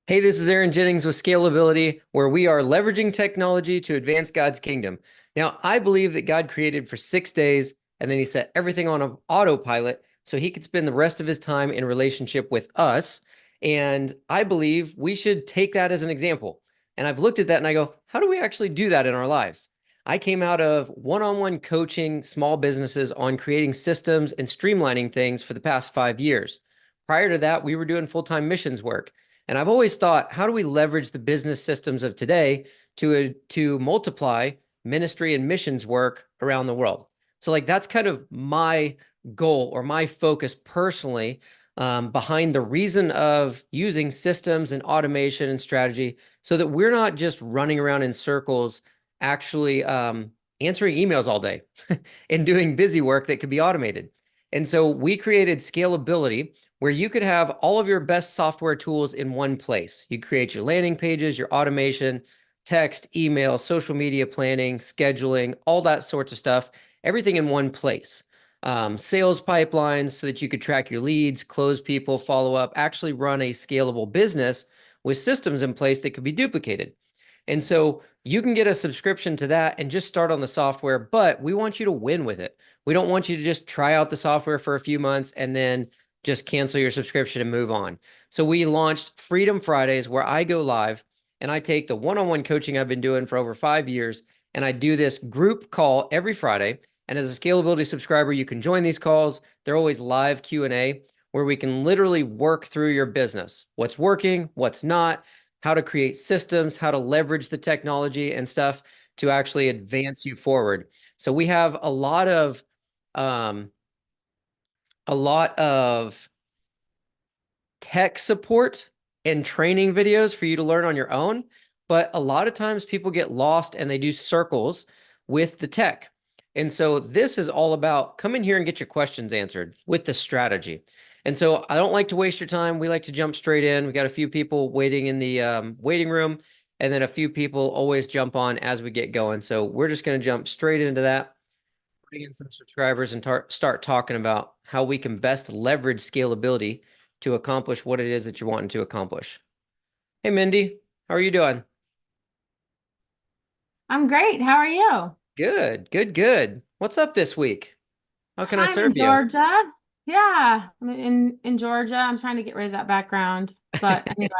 Hey, this is Aaron Jennings with Scalability, where we are leveraging technology to advance God's kingdom. Now, I believe that God created for 6 days and then he set everything on an autopilot so he could spend the rest of his time in relationship with us. And I believe we should take that as an example. And I've looked at that and I go, how do we actually do that in our lives? I came out of one-on-one coaching small businesses on creating systems and streamlining things for the past 5 years. Prior to that, we were doing full-time missions work. And I've always thought, how do we leverage the business systems of today to multiply ministry and missions work around the world? So like that's kind of my goal or my focus personally behind the reason of using systems and automation and strategy so that we're not just running around in circles, actually answering emails all day and doing busy work that could be automated. And so we created Scalability, where you could have all of your best software tools in one place. You create your landing pages, your automation, text, email, social media planning, scheduling, all that sorts of stuff, everything in one place. Sales pipelines so that you could track your leads, close people, follow up, actually run a scalable business with systems in place that could be duplicated. And so you can get a subscription to that and just start on the software, but we want you to win with it. We don't want you to just try out the software for a few months and then just cancel your subscription and move on. So we launched Freedom Fridays, where I go live and I take the one-on-one coaching I've been doing for over 5 years, and I do this group call every Friday. And as a Scalability subscriber, you can join these calls. They're always live Q&A where we can literally work through your business, what's working, what's not, how to create systems, how to leverage the technology and stuff to actually advance you forward. So we have um, a lot of tech support and training videos for you to learn on your own. But a lot of times people get lost and they do circles with the tech. And so this is all about come in here and get your questions answered with the strategy. And so I don't like to waste your time. We like to jump straight in. We got a few people waiting in the waiting room, and then a few people always jump on as we get going. So we're just going to jump straight into that, bring in some subscribers and start talking about how we can best leverage scalability to accomplish what it is that you're wanting to accomplish. Hey, Mindy, how are you doing? I'm great. How are you? Good, good, good. What's up this week? How can I I'm in serve you? Georgia. Yeah, I'm in Georgia. I'm trying to get rid of that background. But anyway,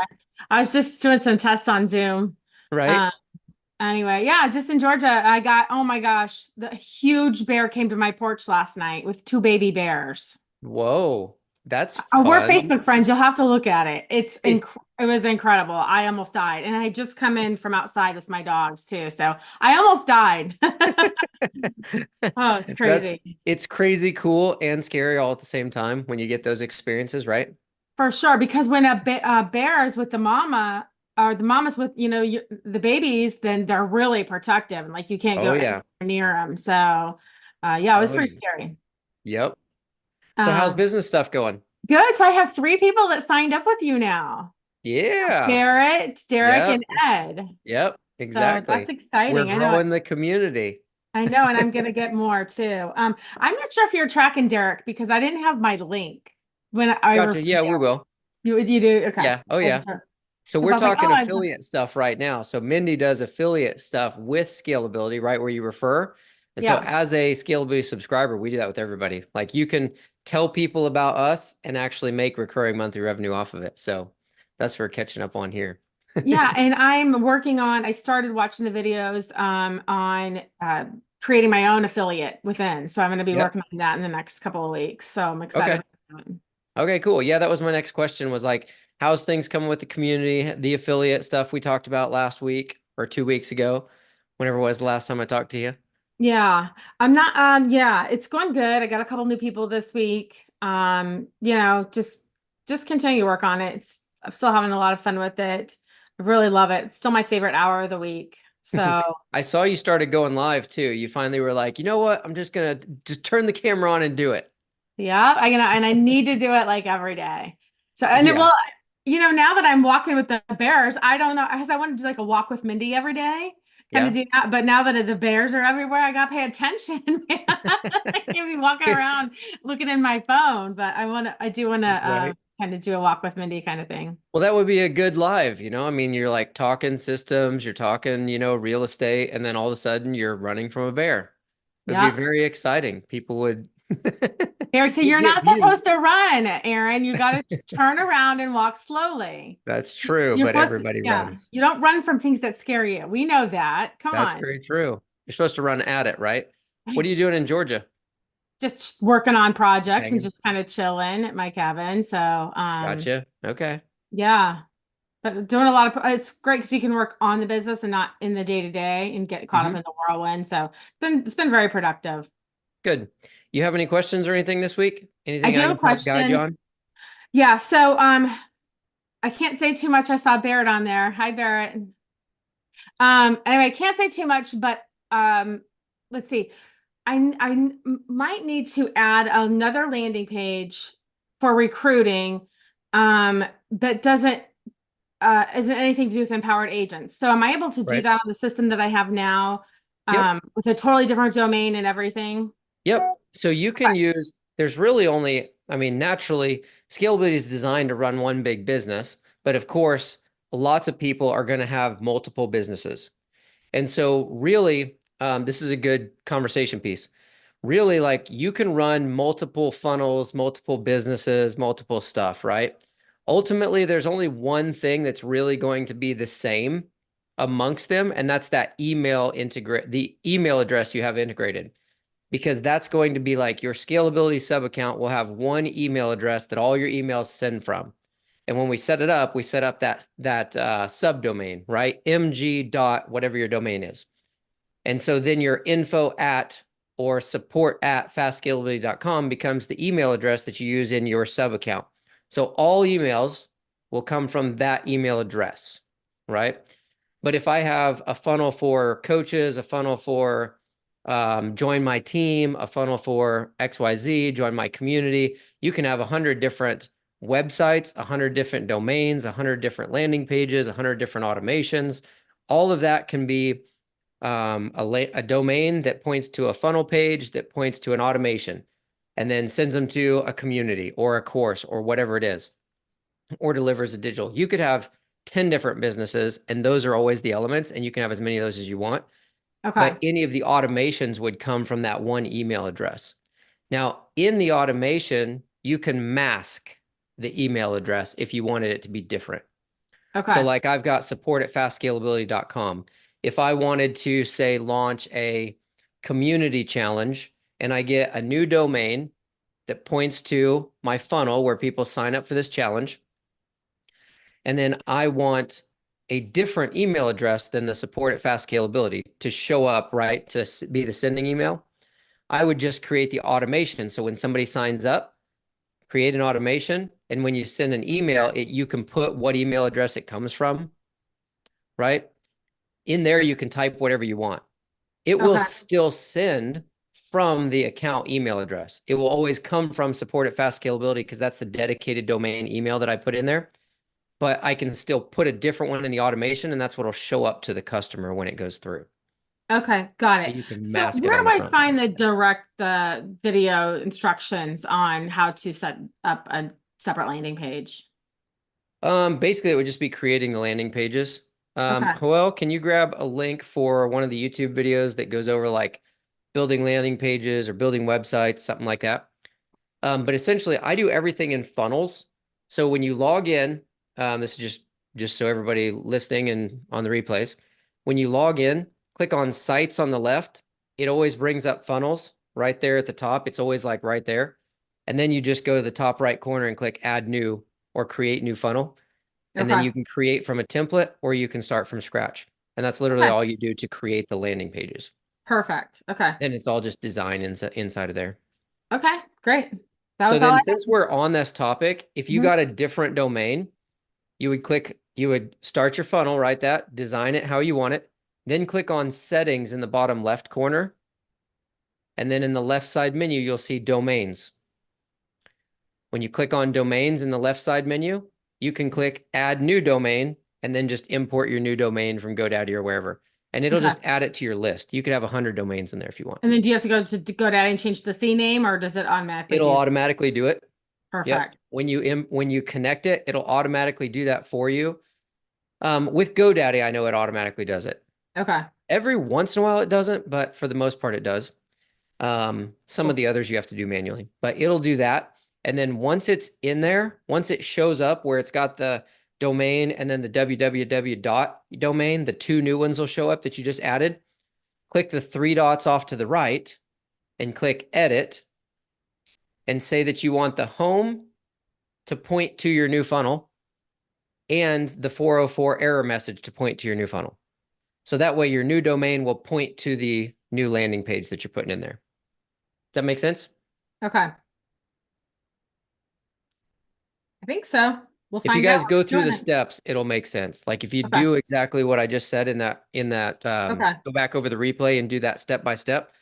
I was just doing some tests on Zoom. Right? Um, anyway, yeah, just in Georgia. I got, oh my gosh, the huge bear came to my porch last night with two baby bears. Whoa, that's We're fun. Facebook friends. You'll have to look at it. It was incredible. I almost died. And I had just come in from outside with my dogs too. So I almost died. Oh, it's That's crazy. it's crazy cool and scary all at the same time when you get those experiences, right? For sure, because when a bear is with the mama or the mama's with, the babies, then they're really protective and like you can't go Oh anywhere yeah. near them. So, yeah, it was Oh pretty yeah. scary. Yep. So how's Um, business stuff going? Good. So I have three people that signed up with you now. Yeah. Garrett, Derek, and Yep. Ed. Yep. So that's Exactly. We're exciting. growing the community. I know, and I'm gonna get more too. I'm not sure if you're tracking Derek because I didn't have my link when I Gotcha. referred Yeah, we Derek. will. You do? Okay. Yeah. Oh yeah. So Because we're I was like, talking oh, affiliate stuff right now. So Mindy does affiliate stuff with Scalability, right where you refer. And so yeah. as a Scalability subscriber, we do that with everybody. Like you can tell people about us and actually make recurring monthly revenue off of it. So that's what we're catching up on here. Yeah, and I started watching the videos on creating my own affiliate within. So I'm going to be Yep. working on that in the next couple of weeks. So I'm excited Okay. about that. Okay, cool. Yeah, that was my next question was like, how's things coming with the community, the affiliate stuff we talked about last week or 2 weeks ago, whenever it was the last time I talked to you? Yeah, I'm not yeah, it's going good. I got a couple new people this week. Just continue to work on it. I'm still having a lot of fun with it. I really love it. It's still my favorite hour of the week. So I saw you started going live too. You finally were like, you know what? I'm just gonna just turn the camera on and do it. yeah, and I need to do it like every day. So and it Yeah. will, now that I'm walking with the bears, I don't know, because I want to do like a walk with Mindy every day, kind of Yeah. do that. But now that the bears are everywhere, I gotta pay attention. Man. I can't be walking around looking in my phone. But I do want to Right. kind of do a walk with Mindy kind of thing. Well, that would be a good live, I mean, you're like talking systems, you're talking, real estate, and then all of a sudden you're running from a bear. It would be Yeah. very exciting. People would Eric said, you'd you're get not views. supposed to run, Aaron. You got to turn around and walk slowly. That's true, You're but supposed to, everybody yeah. runs. You don't run from things that scare you. We know that. Come That's on. very true. You're supposed to run at it, right? What are you doing in Georgia? Just working on Just projects and hanging. just kind of chilling at my cabin. So, Gotcha. Okay. yeah, but doing a lot of, it's great because you can work on the business and not in the day to day and get caught up Hmm. in the whirlwind. So it's been very productive. Good. You have any questions or anything this week? I Anything do I have a can help guide you question. on? Yeah. So, I can't say too much. I saw Barrett on there. Hi, Barrett. Anyway, I can't say too much, but let's see. Might need to add another landing page for recruiting that doesn't isn't anything to do with empowered agents. So am I able to do Right. that on the system that I have now Yep. with a totally different domain and everything? Yep. So you Okay. can use, there's really only, I mean, naturally, scalability is designed to run one big business, but of course, lots of people are going to have multiple businesses. And so really, this is a good conversation piece. Really, like you can run multiple funnels, multiple businesses, multiple stuff, right? Ultimately, there's only one thing that's really going to be the same amongst them, and that's that the email address you have integrated, because that's going to be like your scalability sub account will have one email address that all your emails send from. And when we set it up, we set up that subdomain, right? MG dot whatever your domain is. And so then your info at or support at fastscalability.com becomes the email address that you use in your sub account. So all emails will come from that email address, right? But if I have a funnel for coaches, a funnel for join my team, a funnel for XYZ, join my community, you can have 100 different websites, 100 different domains, 100 different landing pages, 100 different automations. All of that can be a domain that points to a funnel page that points to an automation and then sends them to a community or a course or whatever it is, or delivers a digital. You could have 10 different businesses and those are always the elements, and you can have as many of those as you want. Okay. But any of the automations would come from that one email address. Now, in the automation, you can mask the email address if you wanted it to be different. So Okay. like I've got support at fastscalability.com. If I wanted to say launch a community challenge and I get a new domain that points to my funnel where people sign up for this challenge, and then I want a different email address than the support at Fast Scalability to show up, right, to be the sending email, I would just create the automation. So when somebody signs up, create an automation, and when you send an email, you can put what email address it comes from, right? In there, you can type whatever you want. It will Okay. still send from the account email address. It will always come from support at Fast Scalability because that's the dedicated domain email that I put in there. But I can still put a different one in the automation, and that's what will show up to the customer when it goes through. Okay. Got So it. you can So mask it where on do the I front side. find the video instructions on how to set up a separate landing page? Basically, it would just be creating the landing pages. Okay. Joel, can you grab a link for one of the YouTube videos that goes over like building landing pages or building websites, something like that? But essentially, I do everything in funnels. So when you log in, this is just so everybody listening and on the replays, when you log in, click on sites on the left. It always brings up funnels right there at the top. It's always like right there. And then you just go to the top right corner and click add new or create new funnel. And then Okay. you can create from a template or you can start from scratch. And that's literally Okay. all you do to create the landing pages. Perfect. Okay. Then it's all just design inside of there. Okay. Great. That So was all then I since we're on this topic, if had. you got a different domain, you would start your funnel, right? That design it how you want it. Then click on settings in the bottom left corner. And then in the left side menu, you'll see domains. When you click on domains in the left side menu, you can click add new domain and then just import your new domain from GoDaddy or wherever. And it'll Okay. just add it to your list. You could have 100 domains in there if you want. And then do you have to go to GoDaddy and change the C name, or does it automatically It'll do? automatically do it. Yep. Perfect. when you connect it, it'll automatically do that for you. With GoDaddy, I know it automatically does it. Okay. Every once in a while it doesn't, but for the most part it does. Some of Cool. the others you have to do manually, but it'll do that. And then once it's in there, once it shows up where it's got the domain and then the www dot domain, the two new ones will show up that you just added. Click the three dots off to the right and click edit and say that you want the home to point to your new funnel and the 404 error message to point to your new funnel. So that way your new domain will point to the new landing page that you're putting in there. Does that make sense? Okay. I think so. We'll If you find out guys when go we're through the doing it. steps, it'll make sense. Like if you Okay. do exactly what I just said in that Okay. go back over the replay and do that step by step,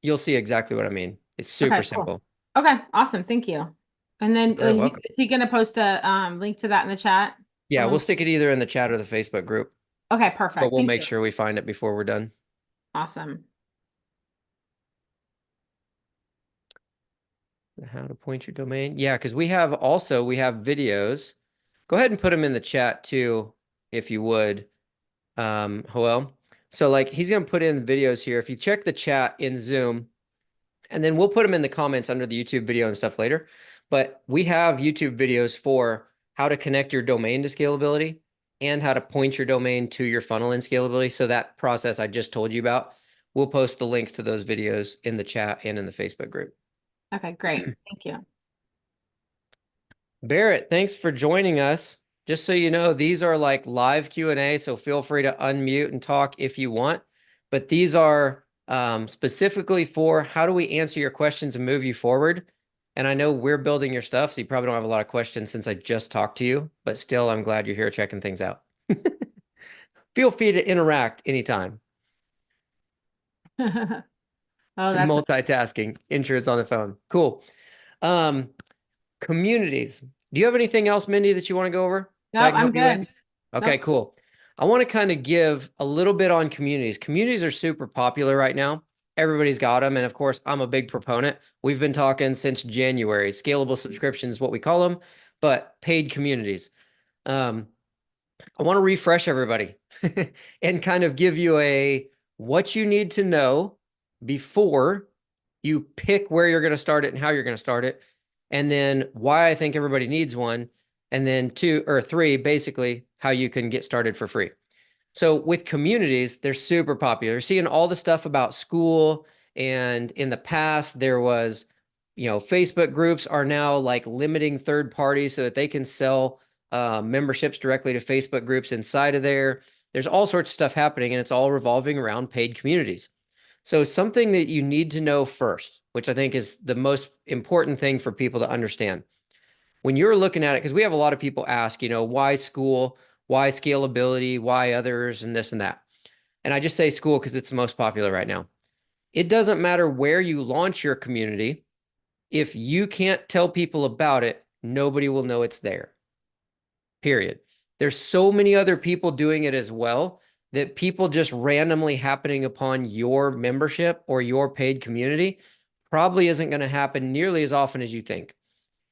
you'll see exactly what I mean. It's super Okay, cool. simple. Okay, awesome. Thank you. And then You're very welcome. is he going to post the link to that in the chat? Yeah, we'll stick it either in the chat or the Facebook group, Okay, but perfect. we'll Thank make you. sure we find it before we're done. Awesome. How to point your domain. Yeah, because we have videos. Go ahead and put them in the chat too, if you would, Joel. So like he's gonna put in the videos here. If you check the chat in Zoom, and then we'll put them in the comments under the YouTube video and stuff later. But we have YouTube videos for how to connect your domain to Scalability and how to point your domain to your funnel in Scalability. So that process I just told you about, we'll post the links to those videos in the chat and in the Facebook group. Okay, great. Thank you. Barrett, thanks for joining us. Just so you know, these are like live Q&A, so feel free to unmute and talk if you want. But these are specifically for how do we answer your questions and move you forward. And I know we're building your stuff, so you probably don't have a lot of questions since I just talked to you, but still, I'm glad you're here checking things out. Feel free to interact anytime. Oh, that's Multitasking, insurance on the phone. Cool. Communities. Do you have anything else, Mindy, that you want to go over that I nope, can I'm help you with? good. Okay, Nope. cool. I want to kind of give a little bit on communities. Communities are super popular right now. Everybody's got them. And of course, I'm a big proponent. We've been talking since January. Scalable subscriptions is what we call them, but paid communities. I want to refresh everybody and kind of give you what you need to know before you pick where you're going to start it and how you're going to start it. And then why I think everybody needs one. And then 2 or 3, basically how you can get started for free. So with communities, they're super popular. You're seeing all the stuff about school. And in the past, there was, Facebook groups are now like limiting third parties so that they can sell memberships directly to Facebook groups inside of there. There's all sorts of stuff happening, and it's all revolving around paid communities. So something that you need to know first, which I think is the most important thing for people to understand. When you're looking at it, because we have a lot of people ask, why school, why scalability, why others, and this and that. And I just say school because it's the most popular right now. It doesn't matter where you launch your community. If you can't tell people about it, nobody will know it's there. Period. There's so many other people doing it as well that people just randomly happening upon your membership or your paid community probably isn't going to happen nearly as often as you think.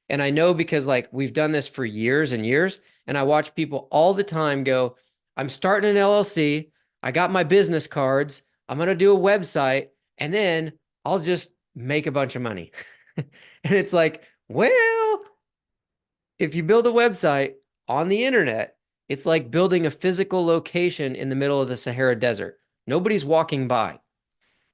And I know because like we've done this for years and years, and I watch people all the time go, I'm starting an LLC. I got my business cards. I'm going to do a website, and then I'll just make a bunch of money. And it's like, well, if you build a website on the internet, it's like building a physical location in the middle of the Sahara Desert. Nobody's walking by.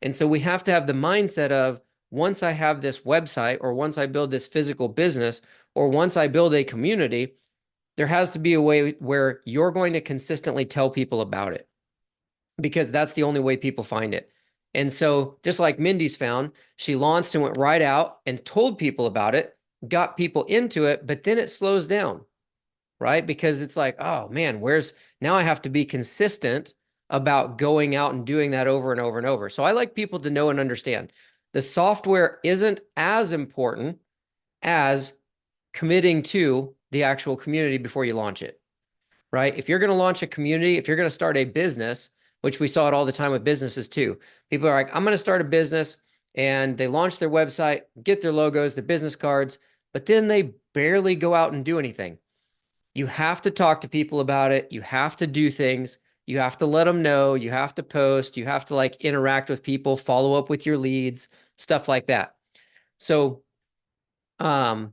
And so we have to have the mindset of once I have this website, or once I build this physical business, or once I build a community, there has to be a way where you're going to consistently tell people about it, because that's the only way people find it. And so just like Mindy's found, she launched and went right out and told people about it, got people into it, but then it slows down, right? Because it's like, oh man, now I have to be consistent about going out and doing that over and over and over. So I like people to know and understand the software isn't as important as committing to the actual community before you launch it, right? If you're going to launch a community, if you're going to start a business, which we saw it all the time with businesses too, people are like, I'm going to start a business, and they launch their website, get their logos, their business cards, but then they barely go out and do anything. You have to talk to people about it. You have to do things. You have to let them know. You have to post. You have to like interact with people, follow up with your leads, stuff like that. So, um,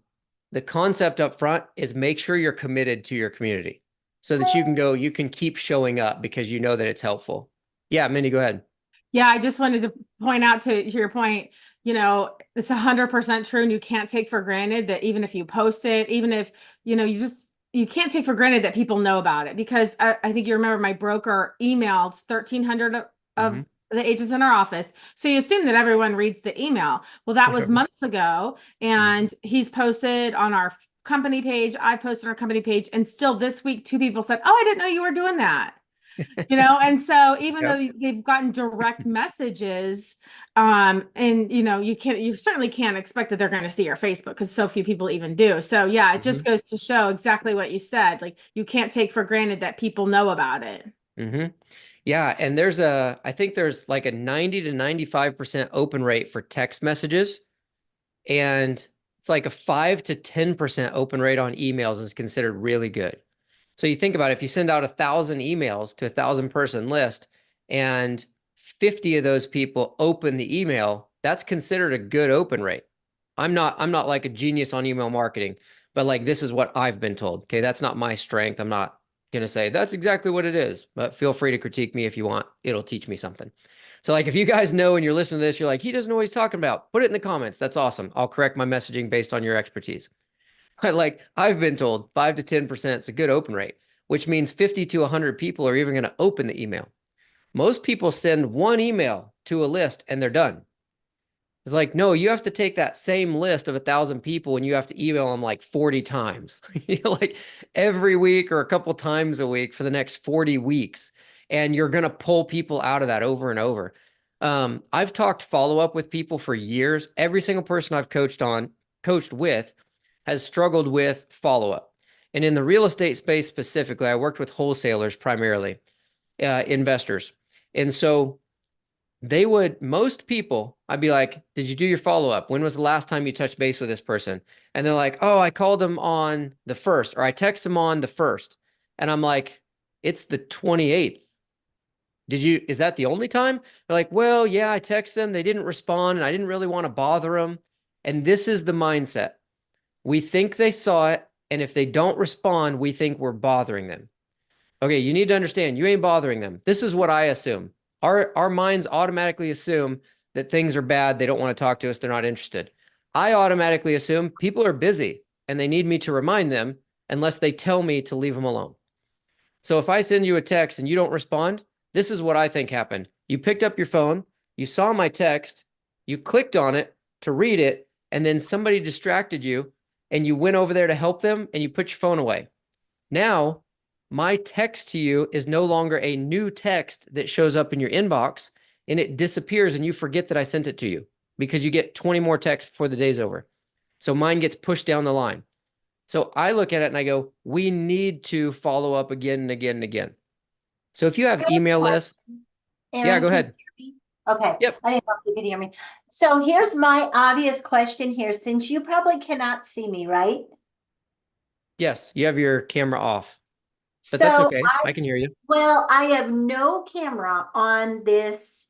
the concept up front is make sure you're committed to your community so that you can keep showing up because you know that it's helpful. Yeah, Mindy, go ahead. Yeah, I just wanted to point out to your point, it's 100% true, and you can't take for granted that even if you post it, even if, you can't take for granted that people know about it, because I think you remember my broker emailed 1,300 Mm-hmm. of the agents in our office. So you assume that everyone reads the email. Well, that was months ago, and he's posted on our company page. I posted on our company page, and still this week, two people said, "Oh, I didn't know you were doing that." And so even Yep. though they've gotten direct messages, and you certainly can't expect that they're going to see your Facebook, because so few people even do. So yeah, it just Mm-hmm. goes to show exactly what you said. Like, you can't take for granted that people know about it. Mm-hmm. Yeah, and I think there's like a 90 to 95% open rate for text messages, and it's like a 5 to 10% open rate on emails is considered really good. So you think about it, if you send out 1,000 emails to 1,000 person list and 50 of those people open the email, that's considered a good open rate. I'm not like a genius on email marketing, but like this is what I've been told. Okay, that's not my strength. I'm not going to say that's exactly what it is, but feel free to critique me if you want. It'll teach me something. So like if you guys know and you're listening to this, you're like, he doesn't know what he's talking about. Put it in the comments. That's awesome. I'll correct my messaging based on your expertise. Like I've been told 5 to 10% is a good open rate, which means 50 to 100 people are even going to open the email. Most people send one email to a list and they're done. It's like, no, you have to take that same list of 1,000 people and you have to email them like 40 times, like every week or a couple times a week for the next 40 weeks. And you're going to pull people out of that over and over. I've talked follow up with people for years. Every single person I've coached with has struggled with follow up. And in the real estate space specifically, I worked with wholesalers primarily, investors. And so most people, I'd be like, did you do your follow up? When was the last time you touched base with this person? And they're like, oh, I called them on the 1st, or I texted them on the 1st. And I'm like, it's the 28th. Is that the only time? They're like, well, yeah, I texted them. They didn't respond and I didn't really want to bother them. And this is the mindset. We think they saw it. And if they don't respond, we think we're bothering them. Okay, you need to understand you ain't bothering them. This is what I assume. Our minds automatically assume that things are bad. They don't want to talk to us. They're not interested. I automatically assume people are busy and they need me to remind them unless they tell me to leave them alone. So if I send you a text and you don't respond, this is what I think happened. You picked up your phone, you saw my text, you clicked on it to read it, and then somebody distracted you and you went over there to help them and you put your phone away. Now, my text to you is no longer a new text that shows up in your inbox and it disappears and you forget that I sent it to you because you get 20 more texts before the day's over. So mine gets pushed down the line. So I look at it and I go, we need to follow up again and again and again. So if you have email lists, yeah, Aaron, go can you ahead. hear me? Okay, Yep. I didn't know if you could hear me. So here's my obvious question here, since you probably cannot see me, right? Yes, you have your camera off, but that's So okay. I can hear you. well, I have no camera on this.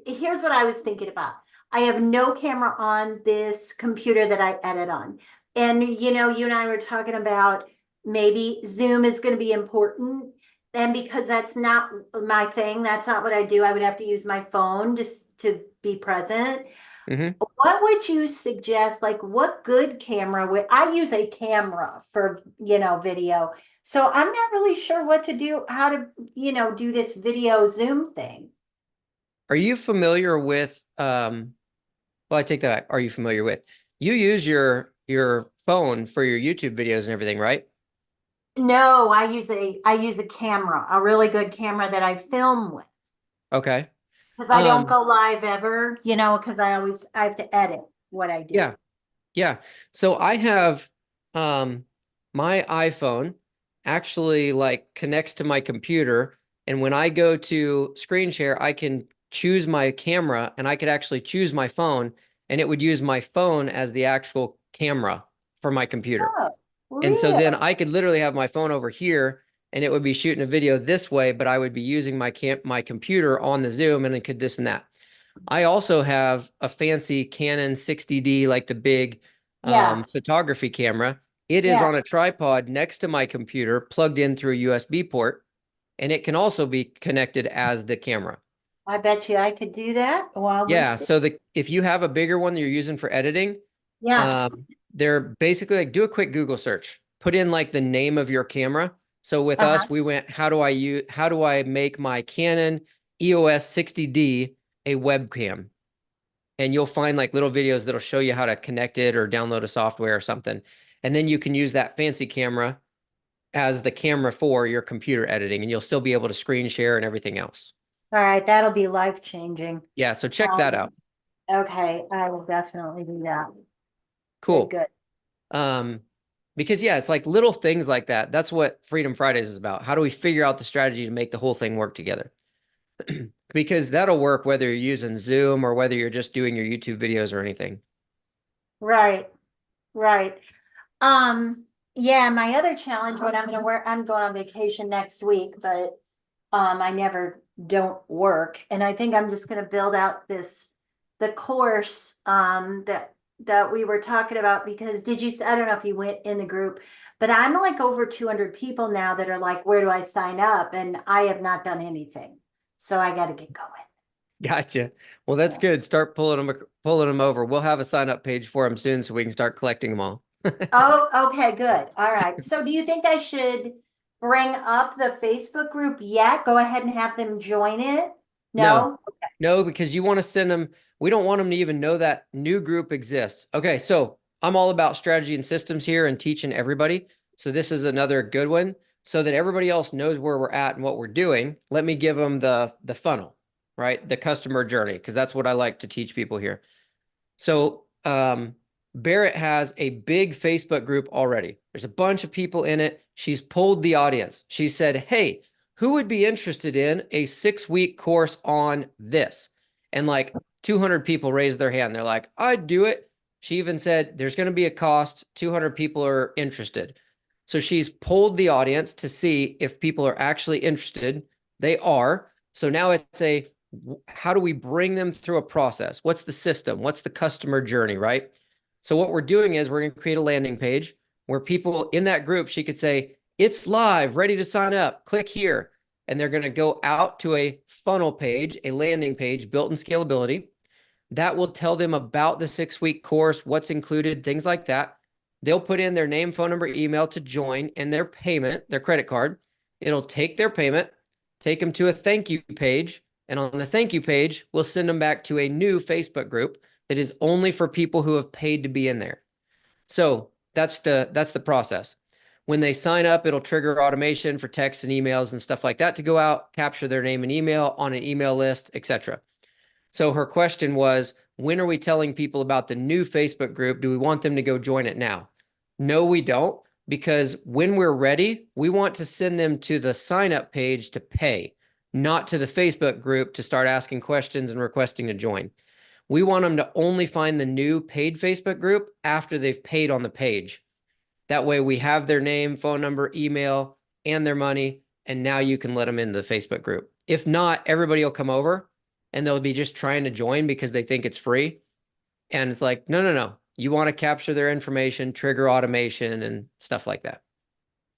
Here's what I was thinking about. I have no camera on this computer that I edit on. And you and I were talking about maybe Zoom is going to be important. And because that's not my thing, that's not what I do. I would have to use my phone just to be present. Mm-hmm. What would you suggest? Like, what good camera would I use a camera for, video? So I'm not really sure what to do, how to, do this video Zoom thing. Are you familiar with well, I take that back. Are you familiar with? You use your phone for your YouTube videos and everything, right? No, I use a camera, a really good camera that I film with. Okay. Because I don't Um, go live ever, because I have to edit what I do. yeah, yeah. So I have my iPhone actually like connects to my computer, and when I go to screen share, I can choose my camera and I could actually choose my phone, and it would use my phone as the actual camera for my computer. Oh, And so really? then I could literally have my phone over here and it would be shooting a video this way, but I would be using my computer on the Zoom and it could this and that. I also have a fancy Canon 60D, like the big Yeah, photography camera. It is yeah. on a tripod next to my computer, plugged in through a USB port, and it can also be connected as the camera. I bet you I could do that while we're Yeah, sitting. so if you have a bigger one that you're using for editing, Yeah. they're basically like do a quick Google search, put in like the name of your camera. So with Uh-huh. us, we went, how do I make my Canon EOS 60D a webcam? And you'll find like little videos that'll show you how to connect it or download a software or something. And then you can use that fancy camera as the camera for your computer editing, and you'll still be able to screen share and everything else. All right, that'll be life-changing. Yeah, so check that Um, out. okay, I will definitely do that. Good, Cool. good. Um, because yeah, it's like little things like that. That's what Freedom Fridays is about. How do we figure out the strategy to make the whole thing work together? Because that'll work whether you're using Zoom or whether you're just doing your YouTube videos or anything. Right, right. Um, yeah, my other challenge, what I'm gonna work, I'm going on vacation next week, but I never don't work. And I think I'm just gonna build out the course that we were talking about because I don't know if you went in the group, but I'm like over 200 people now that are like, where do I sign up? And I have not done anything. So I got to get going. Gotcha. Well, that's Yeah. good. Start pulling them over. We'll have a sign up page for them soon so we can start collecting them all. Oh, okay, good. All right. So do you think I should bring up the Facebook group yet? Go ahead and have them join it? No, No? no, because you want to send them. We don't want them to even know that new group exists. Okay, so I'm all about strategy and systems here and teaching everybody. So this is another good one so that everybody else knows where we're at and what we're doing. Let me give them the funnel, right? The customer journey, because that's what I like to teach people here. So Barrett has a big Facebook group already. There's a bunch of people in it. She's polled the audience. She said, hey, who would be interested in a 6-week course on this? And like 200 people raised their hand. They're like, I'd do it. She even said, there's going to be a cost. 200 people are interested. So she's polled the audience to see if people are actually interested. They are. So now it's how do we bring them through a process? What's the system? What's the customer journey, right? So what we're doing is we're going to create a landing page where people in that group, she could say, it's live, ready to sign up, click here. And they're going to go out to a funnel page, a landing page built in Scalability. That will tell them about the 6-week course, what's included, things like that. They'll put in their name, phone number, email to join and their payment, their credit card. It'll take their payment, take them to a thank you page. And on the thank you page, we'll send them back to a new Facebook group that is only for people who have paid to be in there. So that's the process. When they sign up, it'll trigger automation for texts and emails and stuff like that to go out, capture their name and email on an email list, etc. So her question was, when are we telling people about the new Facebook group? Do we want them to go join it now? No, we don't, because when we're ready, we want to send them to the sign up page to pay, not to the Facebook group to start asking questions and requesting to join. We want them to only find the new paid Facebook group after they've paid on the page. That way we have their name, phone number, email, and their money. And now you can let them into the Facebook group. If not, everybody will come over and they'll be just trying to join because they think it's free. And it's like, no, no, no. You want to capture their information, trigger automation and stuff like that.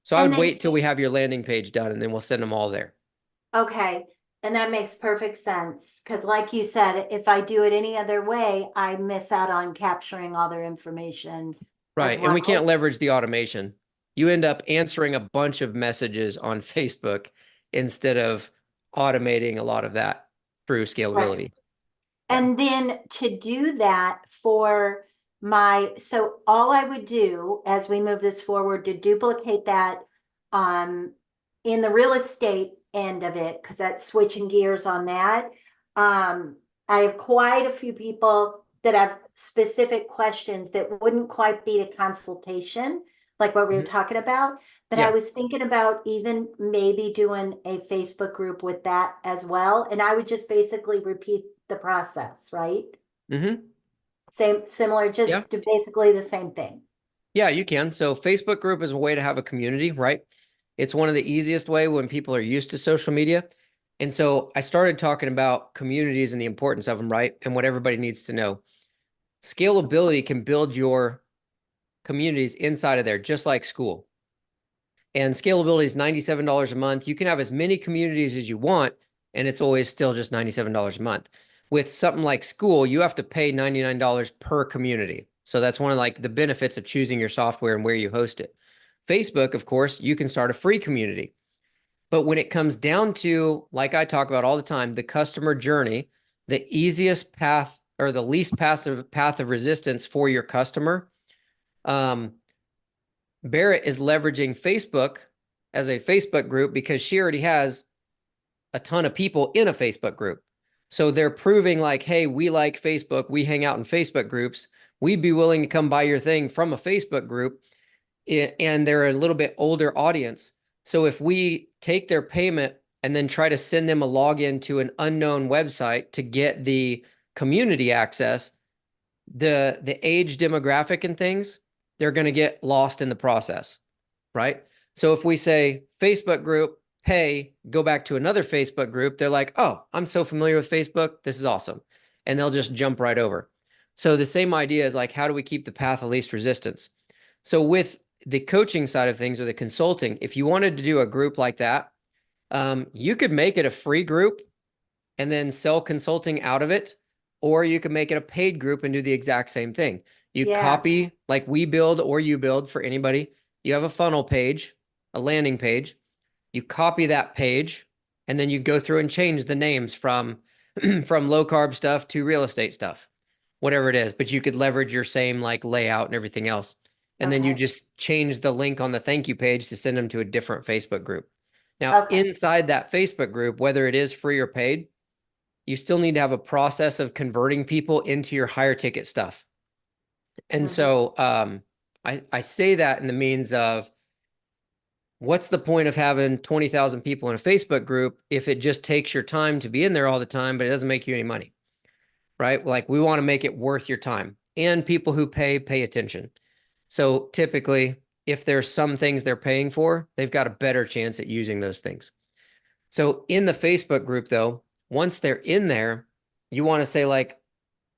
So I And would then, wait till we have your landing page done and then we'll send them all there. okay, and that makes perfect sense. Because like you said, if I do it any other way, I miss out on capturing all their information as Right. And we can't well. leverage the automation. You end up answering a bunch of messages on Facebook instead of automating a lot of that through Right. scalability. Yeah. And then to do that for so all I would do as we move this forward to duplicate that um in the real estate end of it, because that's switching gears on that. I have quite a few people that have specific questions that wouldn't quite be a consultation, like what we were Mhm. talking about. But I Yeah. was thinking about even maybe doing a Facebook group with that as well. And I would just basically repeat the process, right? Mm-hmm. Same, similar, Yeah. just to basically the same thing. Yeah, you can. So Facebook group is a way to have a community, right? It's one of the easiest way when people are used to social media. And so I started talking about communities and the importance of them, right? And what everybody needs to know. Scalability can build your communities inside of there, just like school. And scalability is $97 a month. You can have as many communities as you want, and it's always still just $97 a month. With something like school, you have to pay $99 per community. So that's one of like the benefits of choosing your software and where you host it. Facebook, of course, you can start a free community. But when it comes down to, like I talk about all the time, the customer journey, the easiest path or the least passive path of resistance for your customer, Barrett is leveraging Facebook as a Facebook group because she already has a ton of people in a Facebook group. So they're proving like, hey, we like Facebook. We hang out in Facebook groups. We'd be willing to come buy your thing from a Facebook group. And they're a little bit older audience. So if we take their payment and then try to send them a login to an unknown website to get the community access, the age demographic and things, they're going to get lost in the process, right? So if we say Facebook group, pay, go back to another Facebook group, they're like, oh, I'm so familiar with Facebook. This is awesome. And they'll just jump right over. So the same idea is like, how do we keep the path of least resistance? So with the coaching side of things or the consulting, if you wanted to do a group like that, you could make it a free group and then sell consulting out of it, or you can make it a paid group and do the exact same thing. You copy like we build or you build for anybody. You have a funnel page, a landing page. You copy that page, and then you go through and change the names from from low carb stuff to real estate stuff, whatever it is. But you could leverage your same like layout and everything else. And then you just change the link on the thank you page to send them to a different Facebook group. Now, inside that Facebook group, whether it is free or paid, you still need to have a process of converting people into your higher ticket stuff. And so I say that in the means of what's the point of having 20,000 people in a Facebook group if it just takes your time to be in there all the time, but it doesn't make you any money, right? Like we want to make it worth your time, and people who pay attention. So typically, if there's some things they're paying for, they've got a better chance at using those things. So in the Facebook group, though, once they're in there, you want to say like,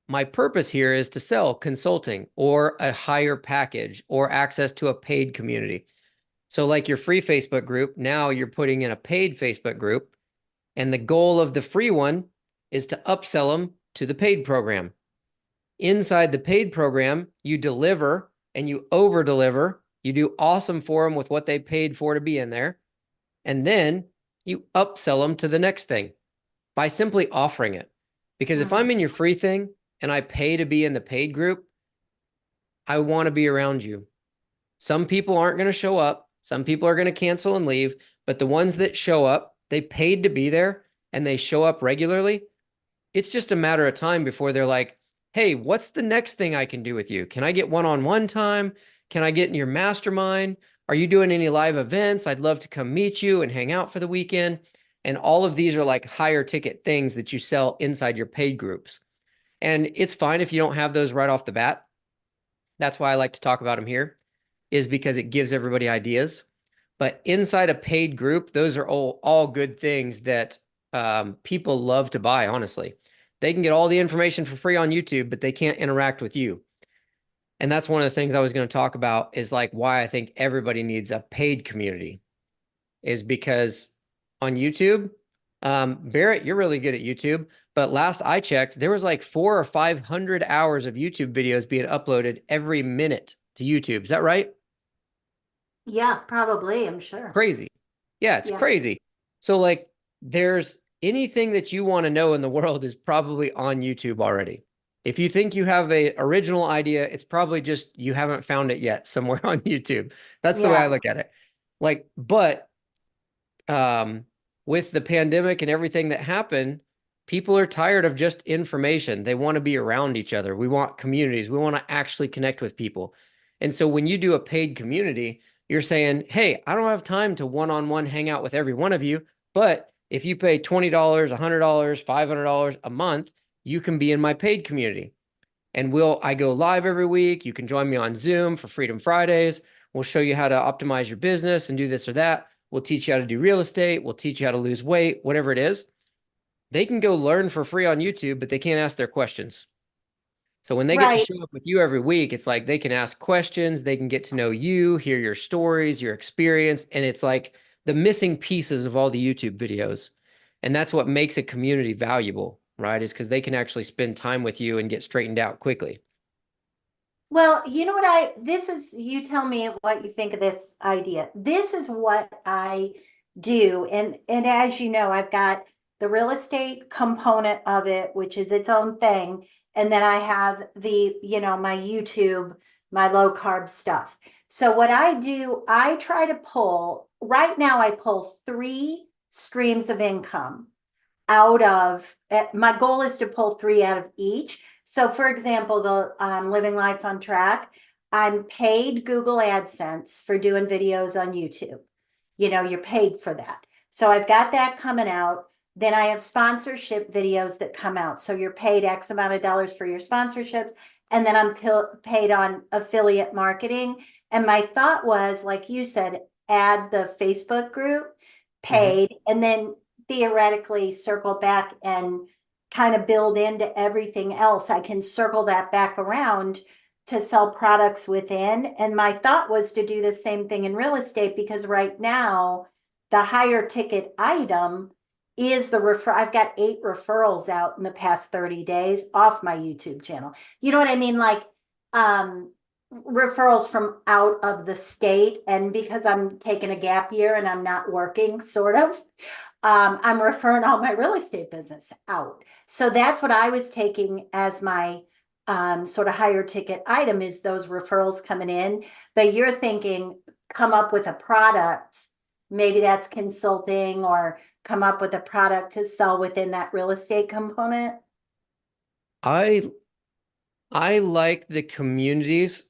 my purpose here is to sell consulting or a higher package or access to a paid community. So like your free Facebook group, now you're putting in a paid Facebook group, and the goal of the free one is to upsell them to the paid program. Inside the paid program, you deliver and you over deliver. You do awesome for them with what they paid for to be in there. And then you upsell them to the next thing by simply offering it. Because if I'm in your free thing and I pay to be in the paid group, I want to be around you. Some people aren't going to show up. Some people are going to cancel and leave. But the ones that show up, they paid to be there and they show up regularly. It's just a matter of time before they're like, hey, what's the next thing I can do with you? Can I get one-on-one time? Can I get in your mastermind? Are you doing any live events? I'd love to come meet you and hang out for the weekend. And all of these are like higher ticket things that you sell inside your paid groups. And it's fine if you don't have those right off the bat. That's why I like to talk about them here, is because it gives everybody ideas. But inside a paid group, those are all good things that people love to buy, honestly. They can get all the information for free on YouTube, but they can't interact with you. And that's one of the things I was going to talk about is like why I think everybody needs a paid community is because on YouTube, Barrett, you're really good at YouTube, but last I checked, there was like 400 or 500 hours of YouTube videos being uploaded every minute to YouTube. Is that right? Yeah, probably, I'm sure. Crazy. Yeah, it's crazy. So like there's anything that you want to know in the world is probably on YouTube already. If you think you have a original idea, it's probably just you haven't found it yet somewhere on YouTube. That's the way I look at it. Like, but with the pandemic and everything that happened, people are tired of just information. They want to be around each other. We want communities. We want to actually connect with people. And so when you do a paid community, you're saying, hey, I don't have time to one-on-one hang out with every one of you, but if you pay $20, $100, $500 a month, you can be in my paid community. And I go live every week. You can join me on Zoom for Freedom Fridays. We'll show you how to optimize your business and do this or that. We'll teach you how to do real estate. We'll teach you how to lose weight, whatever it is. They can go learn for free on YouTube, but they can't ask their questions. So when they get to Right. show up with you every week, it's like they can ask questions, they can get to know you, hear your stories, your experience, and it's like the missing pieces of all the YouTube videos. And that's what makes a community valuable, right? Is because they can actually spend time with you and get straightened out quickly. Well, you know what you tell me what you think of this idea. This is what I do. And as you know, I've got the real estate component of it, which is its own thing. And then I have my YouTube, my low carb stuff. So what I do, I try to pull, right now I pull 3 streams of income out of, my goal is to pull 3 out of each. So for example, the Living Life on Track, I'm paid Google AdSense for doing videos on YouTube. You're paid for that. So I've got that coming out. Then I have sponsorship videos that come out. So you're paid X amount of dollars for your sponsorships. And then I'm paid on affiliate marketing. And my thought was, like you said, add the Facebook group, paid, and then theoretically circle back and kind of build into everything else. I can circle that back around to sell products within. And my thought was to do the same thing in real estate, because right now the higher ticket item is the I've got 8 referrals out in the past 30 days off my YouTube channel. You know what I mean? Like referrals from out of the state. And because I'm taking a gap year and I'm not working, sort of, I'm referring all my real estate business out. So that's what I was taking as my sort of higher ticket item, is those referrals coming in. But you're thinking, come up with a product, maybe that's consulting, or come up with a product to sell within that real estate component. I I like the communities.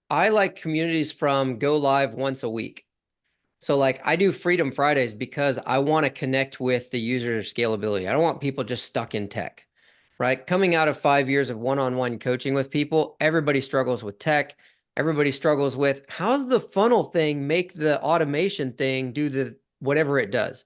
I like communities from go live once a week. So like I do Freedom Fridays because I want to connect with the users of Scalability. I don't want people just stuck in tech, right? Coming out of 5 years of one-on-one coaching with people, everybody struggles with tech. Everybody struggles with, how's the funnel thing make the automation thing do the whatever it does,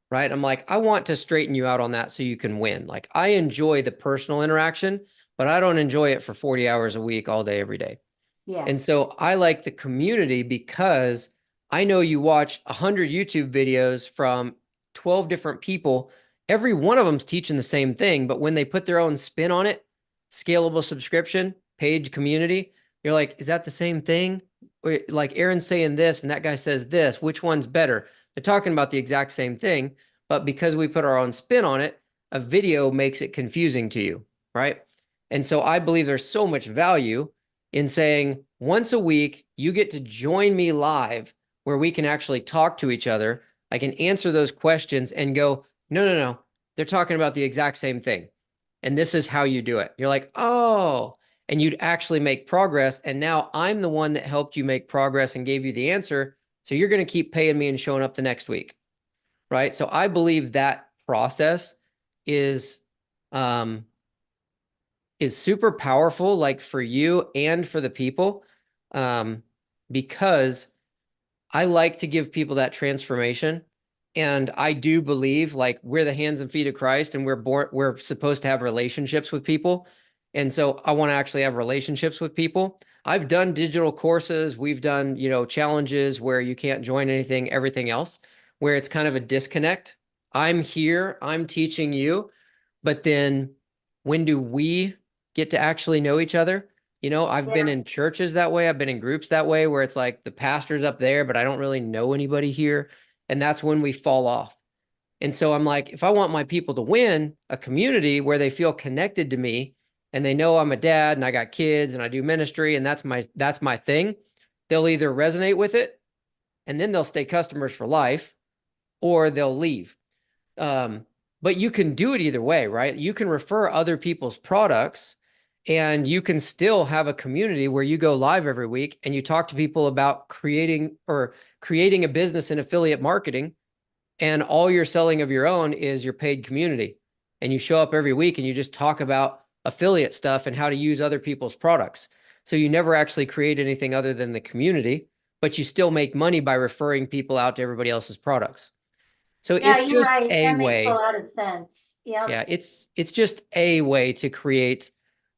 right? I'm like, I want to straighten you out on that so you can win. Like I enjoy the personal interaction, but I don't enjoy it for 40 hours a week, all day, every day. Yeah. And so I like the community because I know you watch 100 YouTube videos from 12 different people. Every one of them's teaching the same thing, but when they put their own spin on it, scalable subscription, page community, you're like, is that the same thing? Or like Aaron's saying this and that guy says this, which one's better? They're talking about the exact same thing, but because we put our own spin on it, a video makes it confusing to you, right? And so I believe there's so much value in saying once a week, you get to join me live where we can actually talk to each other. I can answer those questions and go, no, no, no. They're talking about the exact same thing. And this is how you do it. You're like, oh, and you'd actually make progress. And now I'm the one that helped you make progress and gave you the answer. So you're going to keep paying me and showing up the next week. Right. So I believe that process is, um, is super powerful, like for you and for the people, because I like to give people that transformation. And I do believe like we're the hands and feet of Christ and we're supposed to have relationships with people. And so I want to actually have relationships with people. I've done digital courses. We've done, challenges where you can't join anything, everything else, where it's kind of a disconnect. I'm here, I'm teaching you, but then when do we get to actually know each other? I've been Yeah. in churches that way. I've been in groups that way where it's like the pastor's up there, but I don't really know anybody here. And that's when we fall off. And so I'm like, if I want my people to win a community where they feel connected to me and they know I'm a dad and I got kids and I do ministry and that's my thing, they'll either resonate with it and then they'll stay customers for life or they'll leave. But you can do it either way, right? You can refer other people's products and you can still have a community where you go live every week and you talk to people about creating a business in affiliate marketing. And all you're selling of your own is your paid community. And you show up every week and you just talk about affiliate stuff and how to use other people's products. So you never actually create anything other than the community, but you still make money by referring people out to everybody else's products. So Yeah, it's you're just right. a That makes a way. lot of sense. Yep. Yeah, it's just a way to create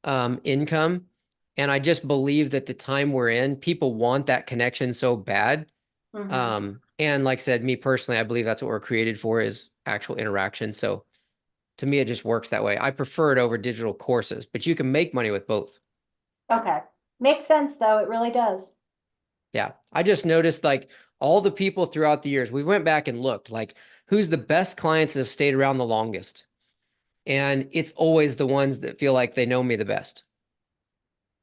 income. And I just believe that the time we're in, people want that connection so bad. Hmm. And like I said, me personally, I believe that's what we're created for, is actual interaction. So to me, it just works that way. I prefer it over digital courses, but you can make money with both. Okay. Makes sense though. It really does. Yeah. I just noticed like all the people throughout the years, we went back and looked like who's the best clients that have stayed around the longest. And it's always the ones that feel like they know me the best.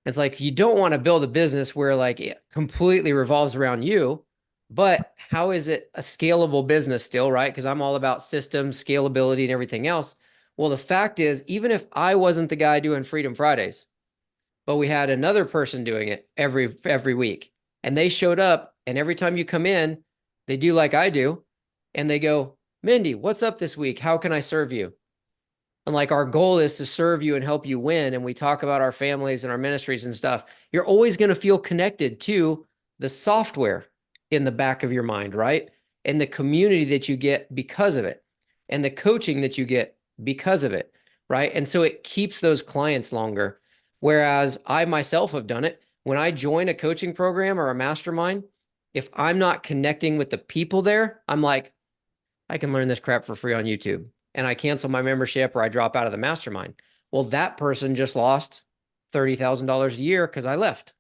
It's like you don't want to build a business where like it completely revolves around you, but how is it a scalable business still, right? Because I'm all about systems, scalability, and everything else. Well, the fact is, even if I wasn't the guy doing Freedom Fridays, but we had another person doing it every week, and they showed up, and every time you come in, they do like I do, and they go, Mindy, what's up this week? How can I serve you? And like our goal is to serve you and help you win, and we talk about our families and our ministries and stuff, you're always going to feel connected to the software in the back of your mind, right? And the community that you get because of it, and the coaching that you get because of it, right? And so it keeps those clients longer. Whereas I myself have done it. When I join a coaching program or a mastermind, if I'm not connecting with the people there, I'm like, I can learn this crap for free on YouTube, and I cancel my membership or I drop out of the mastermind. Well, that person just lost $30,000 a year because I left,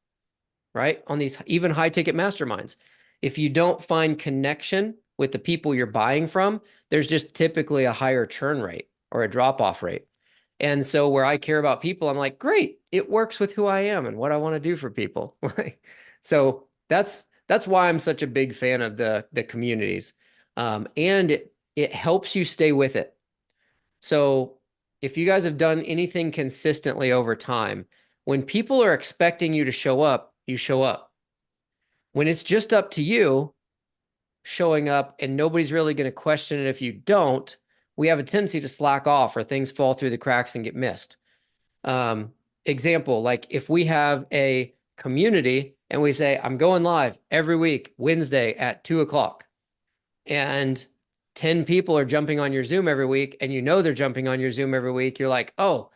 right? On these even high ticket masterminds. If you don't find connection with the people you're buying from, there's just typically a higher churn rate or a drop off rate. And so where I care about people, I'm like, great, it works with who I am and what I want to do for people. So that's why I'm such a big fan of the communities. And it helps you stay with it. So if you guys have done anything consistently over time, when people are expecting you to show up, you show up. When it's just up to you showing up and nobody's really going to question it if you don't, we have a tendency to slack off or things fall through the cracks and get missed. Um, Example, like if we have a community and we say, I'm going live every week, Wednesday at 2 o'clock, and 10 people are jumping on your Zoom every week, and you know they're jumping on your Zoom every week, you're like, oh,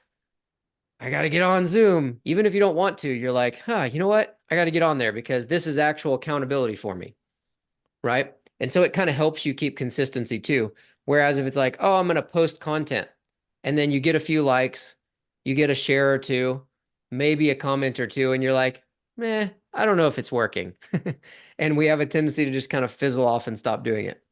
I got to get on Zoom. Even if you don't want to, you're like, you know what? I got to get on there because this is actual accountability for me. Right. And so it kind of helps you keep consistency too. Whereas if it's like, oh, I'm going to post content, and then you get a few likes, you get a share or two, maybe a comment or two, and you're like, meh, I don't know if it's working. And we have a tendency to just kind of fizzle off and stop doing it.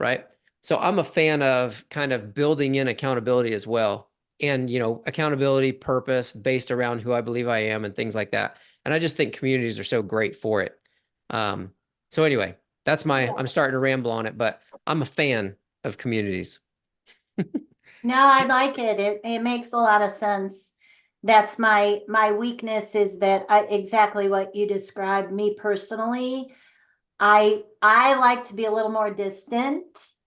Right. So I'm a fan of kind of building in accountability as well. And, accountability, purpose based around who I believe I am and things like that. And I just think communities are so great for it. Um, so anyway, I'm starting to ramble on it, but I'm a fan of communities. No, I like it. It makes a lot of sense. That's my weakness is that exactly what you described. Me personally, I like to be a little more distant.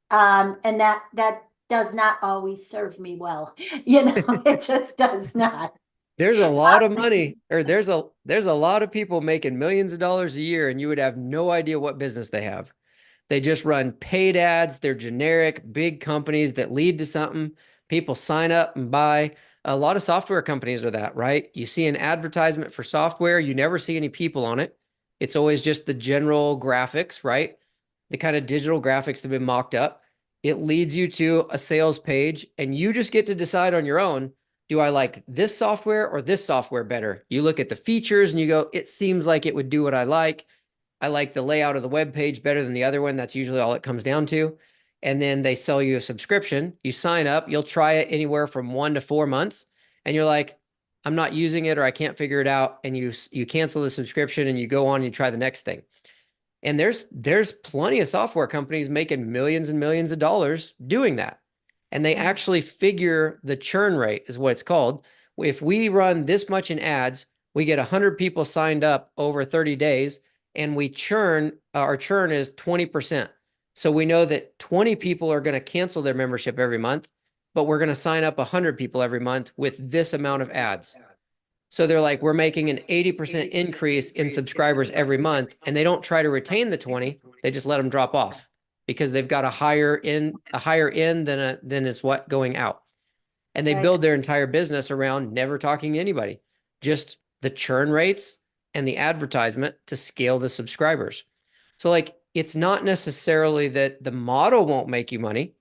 And that does not always serve me well. It just does not. There's a lot of money, or there's a lot of people making millions of dollars a year, and you would have no idea what business they have. They just run paid ads. They're generic, big companies that lead to something. People sign up and buy. A lot of software companies are that, right? You see an advertisement for software, you never see any people on it. It's always just the general graphics, right? The kind of digital graphics that have been mocked up. It leads you to a sales page, and you just get to decide on your own, do I like this software or this software better? You look at the features and you go, it seems like it would do what I like. I like the layout of the web page better than the other one. That's usually all it comes down to. And then they sell you a subscription. You sign up, you'll try it anywhere from 1 to 4 months, and you're like, I'm not using it or I can't figure it out. And you cancel the subscription and you go on and you try the next thing. And there's plenty of software companies making millions and millions of dollars doing that. And they actually figure the churn rate is what it's called. If we run this much in ads, we get 100 people signed up over 30 days, and our churn is 20%. So we know that 20 people are going to cancel their membership every month, but we're going to sign up 100 people every month with this amount of ads. So they're like, we're making an 80% increase in subscribers every month, and they don't try to retain the 20, they just let them drop off because they've got a higher in than is what going out. And they Right. build their entire business around never talking to anybody, just the churn rates and the advertisement to scale the subscribers. So like, it's not necessarily that the model won't make you money,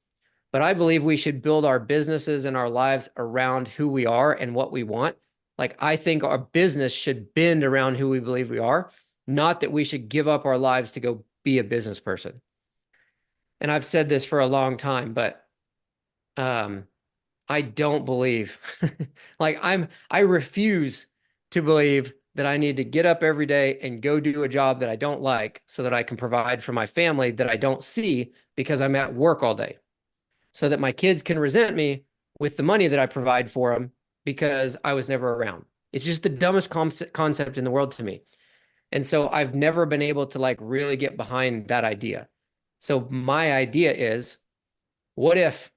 but I believe we should build our businesses and our lives around who we are and what we want. Like, I think our business should bend around who we believe we are, not that we should give up our lives to go be a business person. And I've said this for a long time, but I don't believe like I refuse to believe that I need to get up every day and go do a job that I don't like so that I can provide for my family that I don't see because I'm at work all day. So that my kids can resent me with the money that I provide for them because I was never around. It's just the dumbest concept in the world to me. And so I've never been able to like really get behind that idea. So my idea is, what if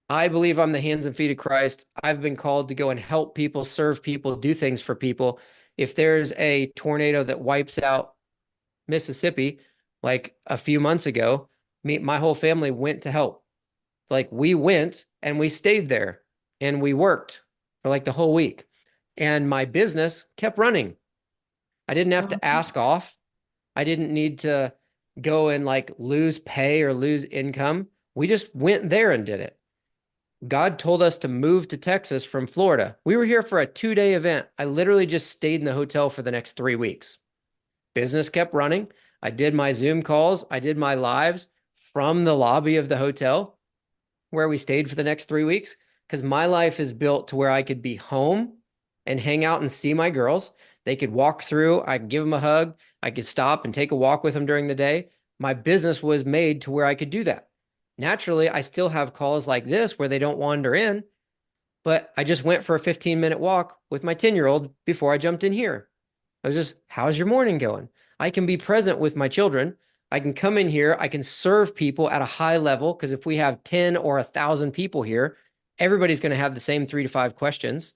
I believe I'm the hands and feet of Christ? I've been called to go and help people, serve people, do things for people. If there's a tornado that wipes out Mississippi, like a few months ago, my whole family went to help. Like, we went and we stayed there and we worked for like the whole week. And my business kept running. I didn't have to ask off. I didn't need to go and like lose pay or lose income. We just went there and did it. God told us to move to Texas from Florida. We were here for a 2-day event. I literally just stayed in the hotel for the next 3 weeks. Business kept running. I did my Zoom calls. I did my lives from the lobby of the hotel where we stayed for the next 3 weeks, because my life is built to where I could be home and hang out and see my girls. They could walk through. I could give them a hug. I could stop and take a walk with them during the day. My business was made to where I could do that. Naturally, I still have calls like this where they don't wander in, but I just went for a 15-minute walk with my 10-year-old before I jumped in here. I was just, how's your morning going? I can be present with my children. I can come in here. I can serve people at a high level, because if we have 10 or 1,000 people here, everybody's going to have the same 3 to 5 questions,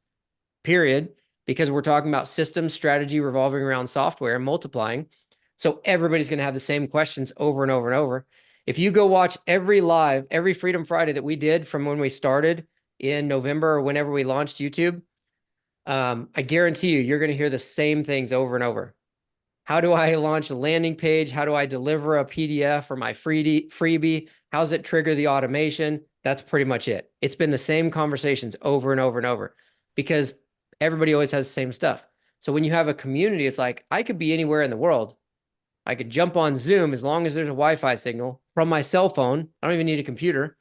period, because we're talking about systems, strategy revolving around software and multiplying. So everybody's going to have the same questions over and over and over. If you go watch every live, every Freedom Friday that we did from when we started in November or whenever we launched YouTube, I guarantee you're going to hear the same things over and over. How do I launch a landing page? How do I deliver a PDF or my freebie? How does it trigger the automation? That's pretty much it. It's been the same conversations over and over and over, because everybody always has the same stuff. So when you have a community, it's like, I could be anywhere in the world. I could jump on Zoom as long as there's a Wi-Fi signal from my cell phone. I don't even need a computer.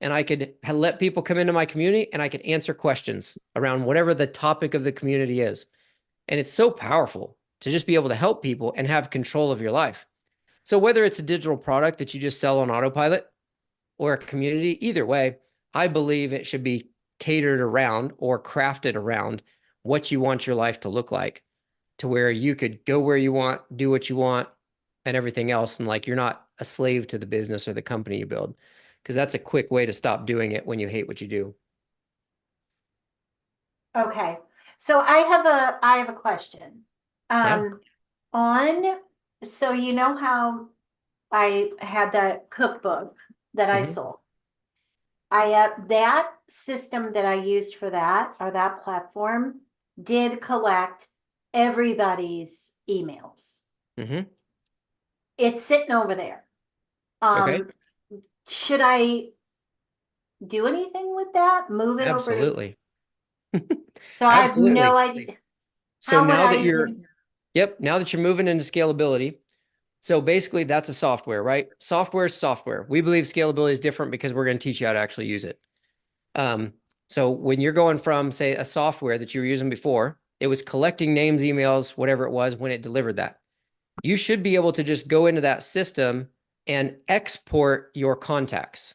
And I could let people come into my community and I could answer questions around whatever the topic of the community is. And it's so powerful to just be able to help people and have control of your life. So whether it's a digital product that you just sell on autopilot or a community, either way, I believe it should be catered around or crafted around what you want your life to look like, to where you could go where you want, do what you want, and everything else. And like, you're not a slave to the business or the company you build, because that's a quick way to stop doing it when you hate what you do. Okay. So I have a question. Yeah. On, so you know how I had that cookbook that I Mhm. sold? That system that I used for that, or that platform, did collect everybody's emails. Mhm. It's sitting over there. Okay. Should I do anything with that? Move it over to, Absolutely. so I have no Absolutely. idea. So How would now I that even? now that you're moving into scalability, so basically that's a software, right? Software is software. We believe scalability is different because we're going to teach you how to actually use it. Um, so when you're going from, say, a software that you were using before, it was collecting names, emails, whatever it was when it delivered that. You should be able to just go into that system and export your contacts.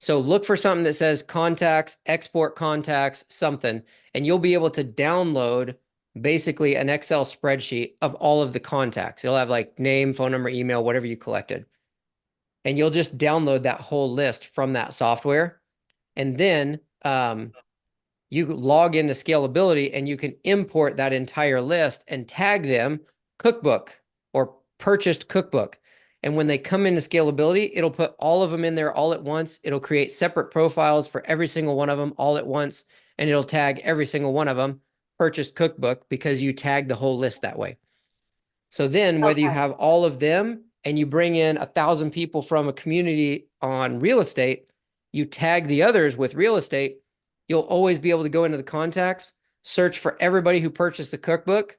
So look for something that says contacts, export contacts, something, and you'll be able to download basically an Excel spreadsheet of all of the contacts. It'll have like name, phone number, email, whatever you collected. And you'll just download that whole list from that software. And then you log into Scalability and you can import that entire list and tag them cookbook or purchased cookbook. And when they come into Scalability, it'll put all of them in there all at once. It'll create separate profiles for every single one of them all at once. And it'll tag every single one of them purchased cookbook because you tag the whole list that way. So then whether you have all of them and you bring in 1,000 people from a community on real estate, you tag the others with real estate, you'll always be able to go into the contacts, search for everybody who purchased the cookbook,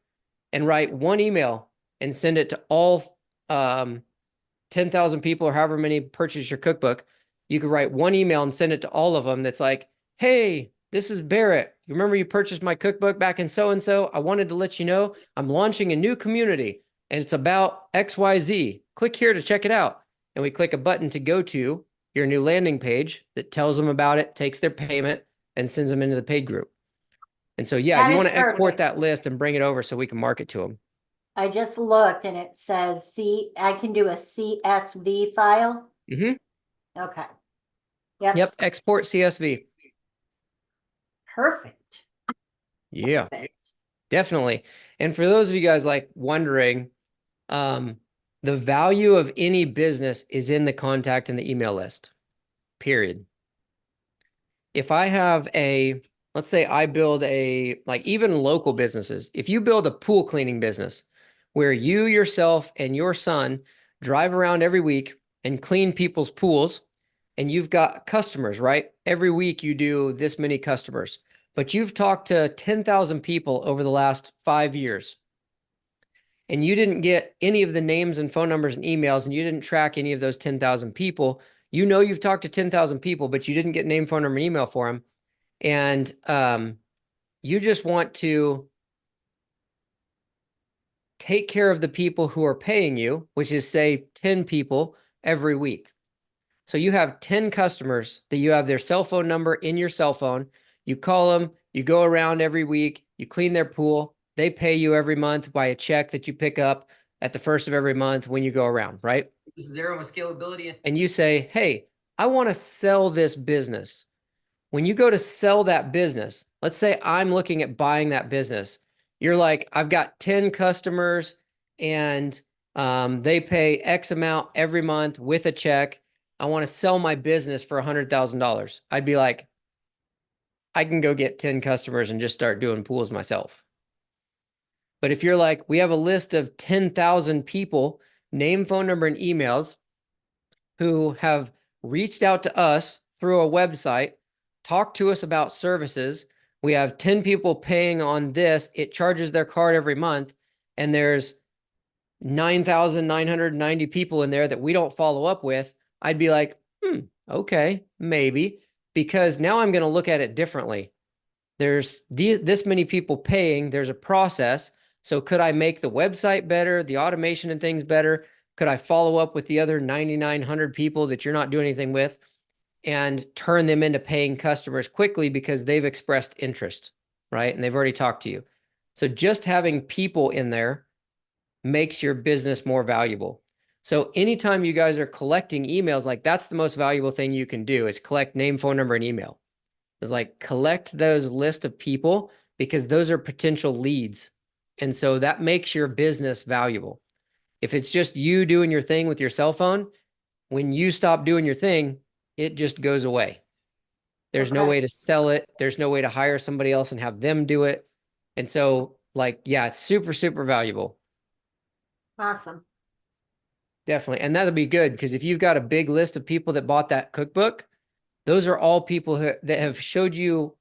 and write one email and send it to all 10,000 people or however many purchase your cookbook. You could write one email and send it to all of them that's like, hey, this is Barrett. You remember you purchased my cookbook back in so-and-so? I wanted to let you know I'm launching a new community and it's about XYZ. Click here to check it out. And we click a button to go to your new landing page that tells them about it, takes their payment, and sends them into the paid group. And so, yeah, you want to export that list and bring it over so we can market to them. I just looked and it says, I can do a CSV file. Mm-hmm. Okay. Yep. Export CSV. Perfect. Yeah, definitely. And for those of you guys like wondering, the value of any business is in the contact and the email list, period. If I have let's say I build like even local businesses, if you build a pool cleaning business where you yourself and your son drive around every week and clean people's pools, and you've got customers, right? Every week you do this many customers, but you've talked to 10,000 people over the last 5 years, and you didn't get any of the names and phone numbers and emails, and you didn't track any of those 10,000 people. You know you've talked to 10,000 people, but you didn't get name, phone number, and email for them. And you just want to take care of the people who are paying you, which is say 10 people every week. So you have 10 customers that you have their cell phone number in your cell phone. You call them, you go around every week, you clean their pool. They pay you every month by a check that you pick up at the first of every month when you go around, right? This is Zero with Scalability. And you say, hey, I want to sell this business. When you go to sell that business, let's say I'm looking at buying that business. You're like, I've got 10 customers and they pay X amount every month with a check. I want to sell my business for $100,000. I'd be like, I can go get 10 customers and just start doing pools myself. But if you're like, we have a list of 10,000 people, name, phone number, and emails who have reached out to us through a website, talked to us about services. We have 10 people paying on this. It charges their card every month. And there's 9,990 people in there that we don't follow up with. I'd be like, okay, maybe, because now I'm going to look at it differently. There's this many people paying. There's a process. So could I make the website better, the automation and things better? Could I follow up with the other 9,900 people that you're not doing anything with and turn them into paying customers quickly because they've expressed interest, right? And they've already talked to you. So just having people in there makes your business more valuable. So anytime you guys are collecting emails, like that's the most valuable thing you can do is collect name, phone number, and email. Is like collect those list of people because those are potential leads. And so that makes your business valuable. If it's just you doing your thing with your cell phone, when you stop doing your thing, it just goes away. There's no way to sell it. There's no way to hire somebody else and have them do it. And so like, yeah, it's super, super valuable. Awesome. Definitely. And that'll be good because if you've got a big list of people that bought that cookbook, those are all people that have showed you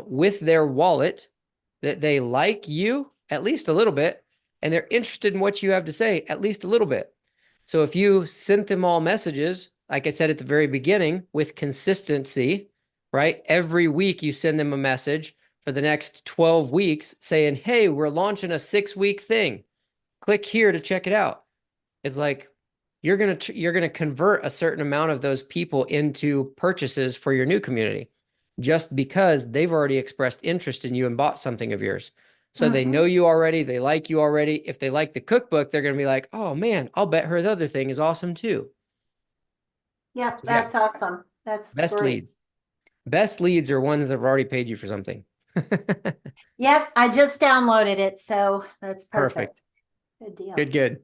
with their wallet that they like you at least a little bit, and they're interested in what you have to say at least a little bit. So if you sent them all messages, like I said at the very beginning, with consistency, right? Every week you send them a message for the next 12 weeks saying, hey, we're launching a 6-week thing. Click here to check it out. It's like, you're going to convert a certain amount of those people into purchases for your new community just because they've already expressed interest in you and bought something of yours. So they know you already. They like you already. If they like the cookbook, they're going to be like, oh man, I'll bet her the other thing is awesome too. Yeah, So, that's awesome. That's best great. leads. Best leads are ones that have already paid you for something. Yep, I just downloaded it, so that's perfect. Perfect. Good deal. Good, good.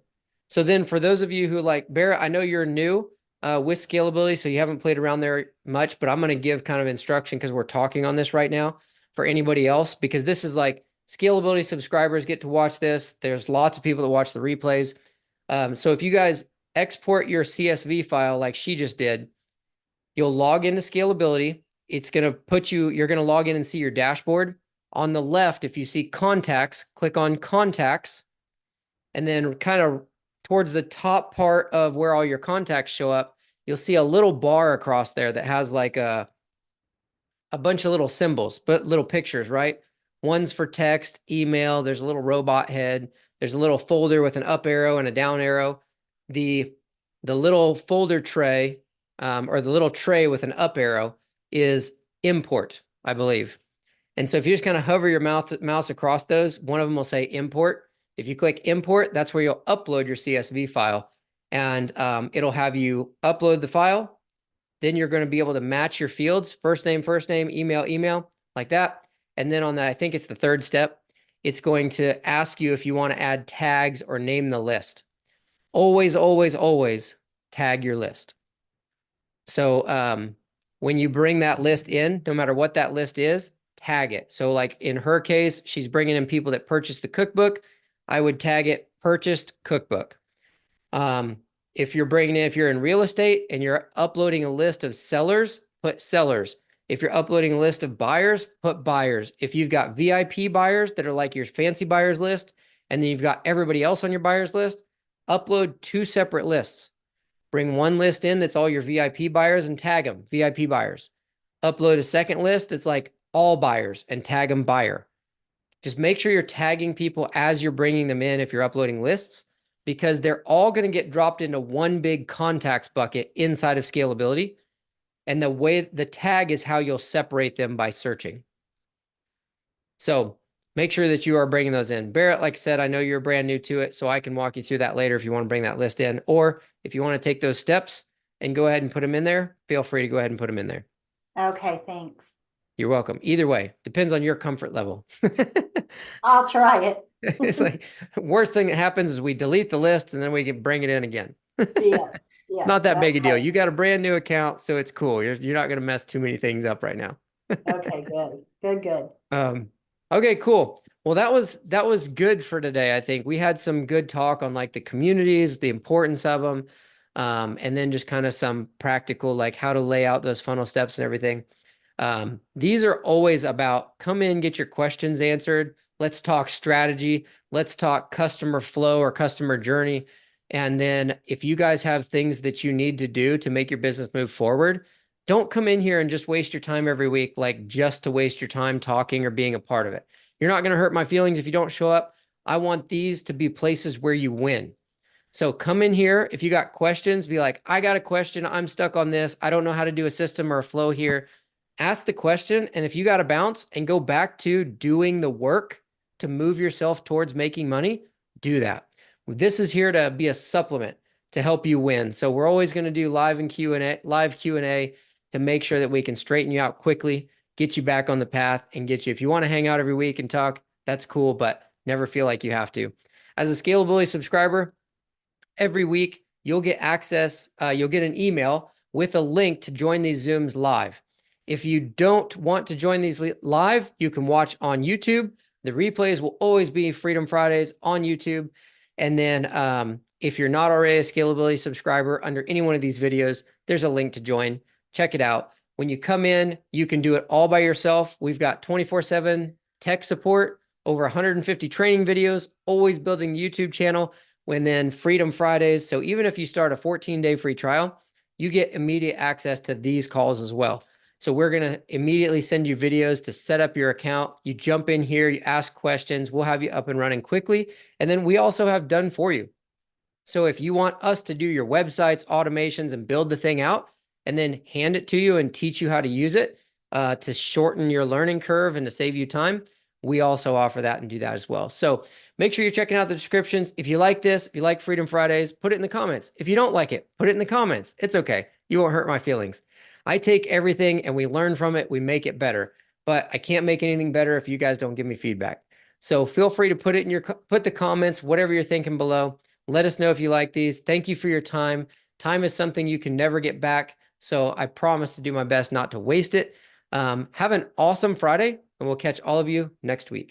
So then for those of you who like Barrett, I know you're new with scalability, so you haven't played around there much, but I'm going to give kind of instruction because we're talking on this right now for anybody else, because this is like scalability subscribers get to watch this. There's lots of people that watch the replays. So if you guys export your CSV file like she just did, you'll log into scalability. It's going to put you, you're going to log in and see your dashboard. On the left, if you see contacts, click on contacts, and then kind of towards the top part of where all your contacts show up, you'll see a little bar across there that has like a bunch of little symbols, but little pictures, right? One's for text, email, there's a little robot head, there's a little folder with an up arrow and a down arrow. The little folder tray, or the little tray with an up arrow is import, I believe. And so if you just kind of hover your mouse across those, one of them will say import. If you click import, that's where you'll upload your CSV file, and it'll have you upload the file. Then you're going to be able to match your fields, first name, email, like that. And then on that, I think it's the third step, it's going to ask you if you want to add tags or name the list. Always, always, always tag your list. So when you bring that list in, no matter what that list is, tag it. So like in her case, she's bringing in people that purchased the cookbook. I would tag it purchased cookbook. If you're in real estate and you're uploading a list of sellers, put sellers. If you're uploading a list of buyers, put buyers. If you've got VIP buyers that are like your fancy buyers list, and then you've got everybody else on your buyers list, upload 2 separate lists. Bring one list in that's all your VIP buyers and tag them VIP buyers. Upload a second list that's like all buyers and tag them buyer. Just make sure you're tagging people as you're bringing them in if you're uploading lists, because they're all going to get dropped into one big contacts bucket inside of scalability. And the way the tag is how you'll separate them by searching. So make sure that you are bringing those in. Barrett, like I said, I know you're brand new to it, so I can walk you through that later if you want to bring that list in. Or if you want to take those steps and go ahead and put them in there, feel free to go ahead and put them in there. Okay, thanks. You're welcome. Either way, depends on your comfort level. I'll try it. It's like worst thing that happens is we delete the list and then we can bring it in again. Yes, It's yes, not that that's big a deal. right. You got a brand new account, so it's cool. You're not going to mess too many things up right now. Okay, good, good, good. Okay, cool. Well, that was good for today. I think we had some good talk on like the communities, the importance of them, and then just kind of some practical, like how to lay out those funnel steps and everything. These are always about come in, get your questions answered. Let's talk strategy. Let's talk customer flow or customer journey. And then if you guys have things that you need to do to make your business move forward, don't come in here and just waste your time every week, like just to waste your time talking or being a part of it. You're not going to hurt my feelings if you don't show up. I want these to be places where you win. So come in here. If you got questions, be like, I got a question. I'm stuck on this. I don't know how to do a system or a flow here. Ask the question. And if you got to bounce and go back to doing the work to move yourself towards making money, do that. This is here to be a supplement to help you win. So we're always going to do live Q&A to make sure that we can straighten you out quickly, get you back on the path, and get you. If you want to hang out every week and talk, that's cool, but never feel like you have to. As a Scalability subscriber, every week you'll get access, you'll get an email with a link to join these Zooms live. If you don't want to join these live, you can watch on YouTube. The replays will always be Freedom Fridays on YouTube. And then if you're not already a Scalability subscriber, under any one of these videos, there's a link to join. Check it out. When you come in, you can do it all by yourself. We've got 24/7 tech support, over 150 training videos, always building the YouTube channel, and then Freedom Fridays. So even if you start a 14-day free trial, you get immediate access to these calls as well. So we're going to immediately send you videos to set up your account. You jump in here, you ask questions, we'll have you up and running quickly. And then we also have done for you. So if you want us to do your websites, automations, and build the thing out, and then hand it to you and teach you how to use it to shorten your learning curve and to save you time, we also offer that and do that as well. So make sure you're checking out the descriptions. If you like this, if you like Freedom Fridays, put it in the comments. If you don't like it, put it in the comments. It's okay. You won't hurt my feelings. I take everything and we learn from it. We make it better, but I can't make anything better if you guys don't give me feedback. So feel free to put it in your, put the comments, whatever you're thinking below. Let us know if you like these. Thank you for your time. Time is something you can never get back. So I promise to do my best not to waste it. Have an awesome Friday, and we'll catch all of you next week.